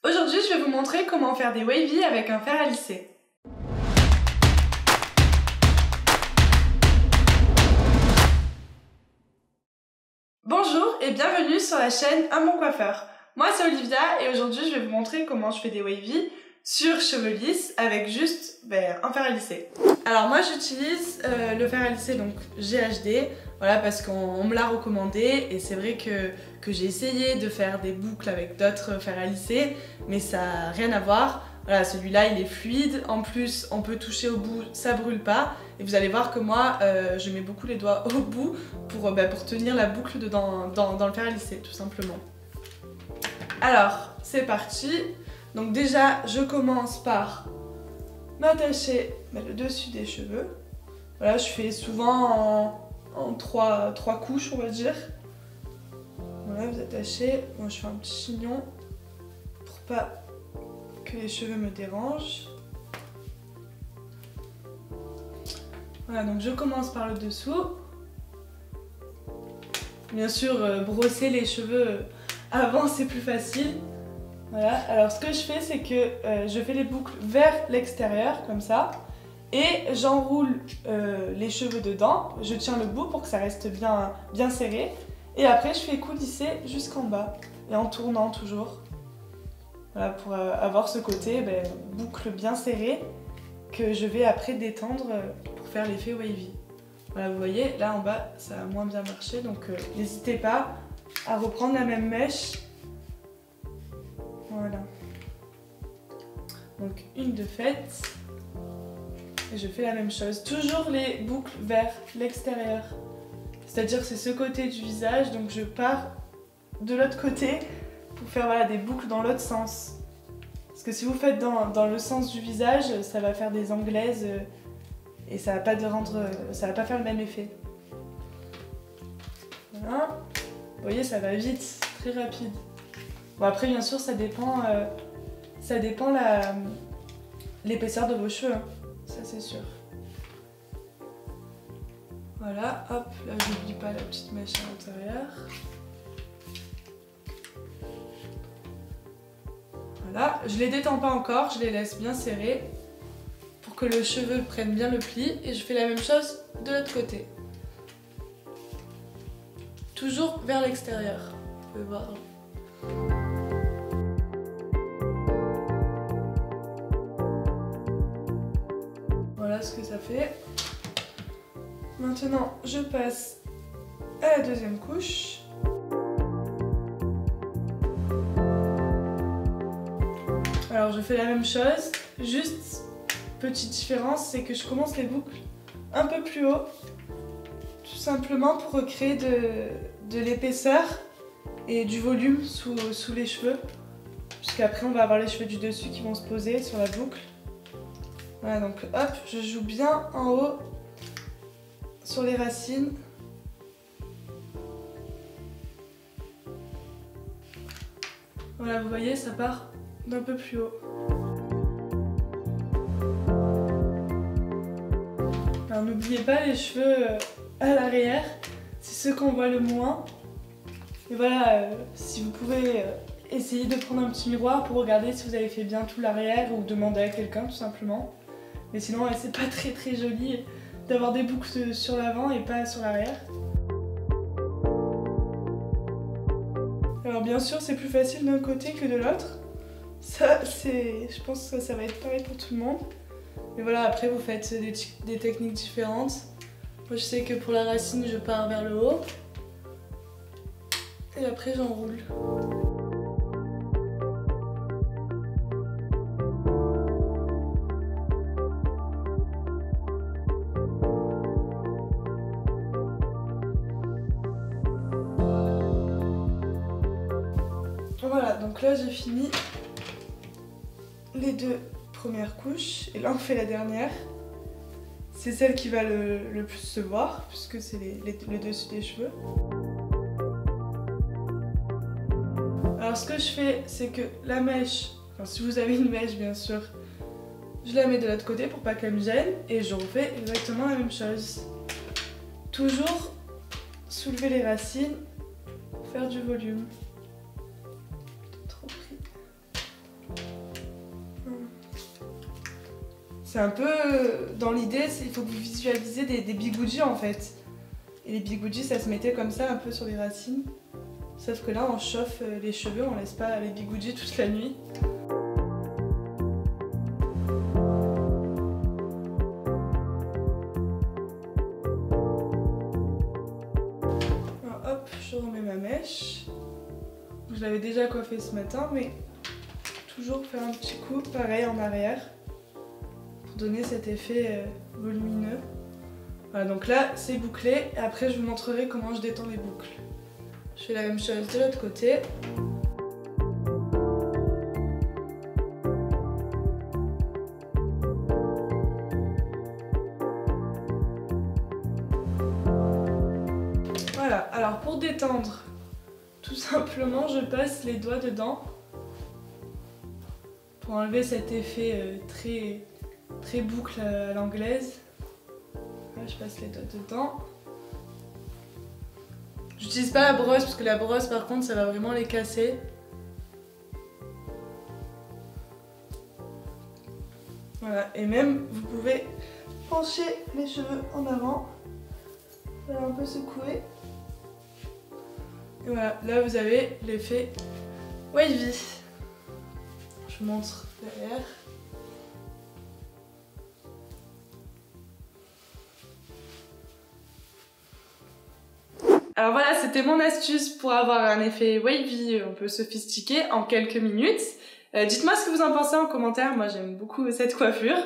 Aujourd'hui, je vais vous montrer comment faire des wavy avec un fer à lisser. Bonjour et bienvenue sur la chaîne Un bon coiffeur. Moi c'est Olivia et aujourd'hui je vais vous montrer comment je fais des wavy sur cheveux lisses avec juste un fer à lisser. Alors moi j'utilise le fer à lisser donc GHD, voilà, parce qu'on me l'a recommandé et c'est vrai que j'ai essayé de faire des boucles avec d'autres fers à lisser mais ça n'a rien à voir. Voilà, celui-là il est fluide, en plus on peut toucher au bout, ça brûle pas et vous allez voir que moi je mets beaucoup les doigts au bout pour tenir la boucle dans le fer à lisser tout simplement. Alors c'est parti, donc déjà je commence par m'attacher le dessus des cheveux. Voilà, je fais souvent en trois couches on va dire. Voilà, vous attachez, moi je fais un petit chignon pour pas que les cheveux me dérangent. Voilà, donc je commence par le dessous. Bien sûr, brosser les cheveux avant c'est plus facile. Voilà, alors ce que je fais c'est que je fais les boucles vers l'extérieur comme ça et j'enroule les cheveux dedans, je tiens le bout pour que ça reste bien serré et après je fais coulisser jusqu'en bas et en tournant toujours. Voilà, pour avoir ce côté boucle bien serrée que je vais après détendre pour faire l'effet wavy. Voilà, vous voyez, là en bas ça a moins bien marché, donc n'hésitez pas à reprendre la même mèche. Voilà. Donc une de faite. Et je fais la même chose. Toujours les boucles vers l'extérieur. C'est-à-dire que c'est ce côté du visage, donc je pars de l'autre côté pour faire des boucles dans l'autre sens. Parce que si vous faites dans le sens du visage, ça va faire des anglaises et ça va pas faire le même effet. Voilà. Vous voyez, ça va vite, très rapide. Bon après bien sûr ça dépend l'épaisseur de vos cheveux, hein. Ça c'est sûr. Voilà, hop, là j'oublie pas la petite mèche à l'intérieur. Voilà, je les détends pas encore, je les laisse bien serrés pour que le cheveu prenne bien le pli et je fais la même chose de l'autre côté. Toujours vers l'extérieur, vous pouvez voir. Voilà ce que ça fait. Maintenant, je passe à la deuxième couche. Alors je fais la même chose, juste petite différence, c'est que je commence les boucles un peu plus haut, tout simplement pour créer de l'épaisseur et du volume sous les cheveux, puisqu'après on va avoir les cheveux du dessus qui vont se poser sur la boucle. Voilà, donc hop, je joue bien en haut sur les racines. Voilà, vous voyez, ça part d'un peu plus haut. Alors n'oubliez pas les cheveux à l'arrière, c'est ceux qu'on voit le moins. Et voilà, si vous pouvez essayer de prendre un petit miroir pour regarder si vous avez fait bien tout l'arrière ou demander à quelqu'un tout simplement. Mais sinon c'est pas très joli d'avoir des boucles sur l'avant et pas sur l'arrière. Alors bien sûr c'est plus facile d'un côté que de l'autre. Ça je pense que ça va être pareil pour tout le monde. Mais voilà, après vous faites des techniques différentes. Moi je sais que pour la racine je pars vers le haut. Et après j'enroule. Voilà, donc là j'ai fini les deux premières couches et là on fait la dernière. C'est celle qui va le plus se voir puisque c'est le dessus des cheveux. Alors ce que je fais c'est que la mèche, enfin si vous avez une mèche bien sûr, je la mets de l'autre côté pour pas qu'elle me gêne et je refais exactement la même chose. Toujours soulever les racines, faire du volume. Trop pris. C'est un peu dans l'idée, il faut que vous visualisez des bigoudis en fait. Et les bigoudis, ça se mettait comme ça un peu sur les racines. Sauf que là, on chauffe les cheveux, on laisse pas les bigoudis toute la nuit. Alors, hop, je remets ma mèche. Je l'avais déjà coiffée ce matin, mais toujours faire un petit coup, pareil en arrière, pour donner cet effet volumineux. Voilà, donc là, c'est bouclé, et après je vous montrerai comment je détends les boucles. Je fais la même chose de l'autre côté. Voilà, alors pour détendre, tout simplement je passe les doigts dedans pour enlever cet effet très boucle à l'anglaise. Là, je passe les doigts dedans. J'utilise pas la brosse parce que la brosse par contre ça va vraiment les casser. Voilà, et même vous pouvez pencher les cheveux en avant, un peu secouer. Et voilà, là vous avez l'effet wavy. Je vous montre derrière. Alors voilà, c'était mon astuce pour avoir un effet wavy un peu sophistiqué en quelques minutes. Dites-moi ce que vous en pensez en commentaire, moi j'aime beaucoup cette coiffure.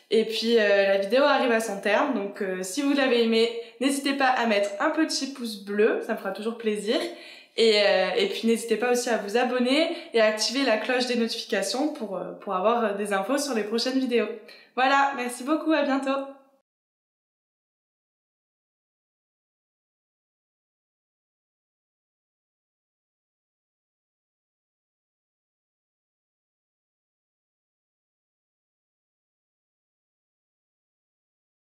Et puis la vidéo arrive à son terme, donc si vous l'avez aimé, n'hésitez pas à mettre un petit pouce bleu, ça me fera toujours plaisir. Et puis n'hésitez pas aussi à vous abonner et à activer la cloche des notifications pour avoir des infos sur les prochaines vidéos. Voilà, merci beaucoup, à bientôt!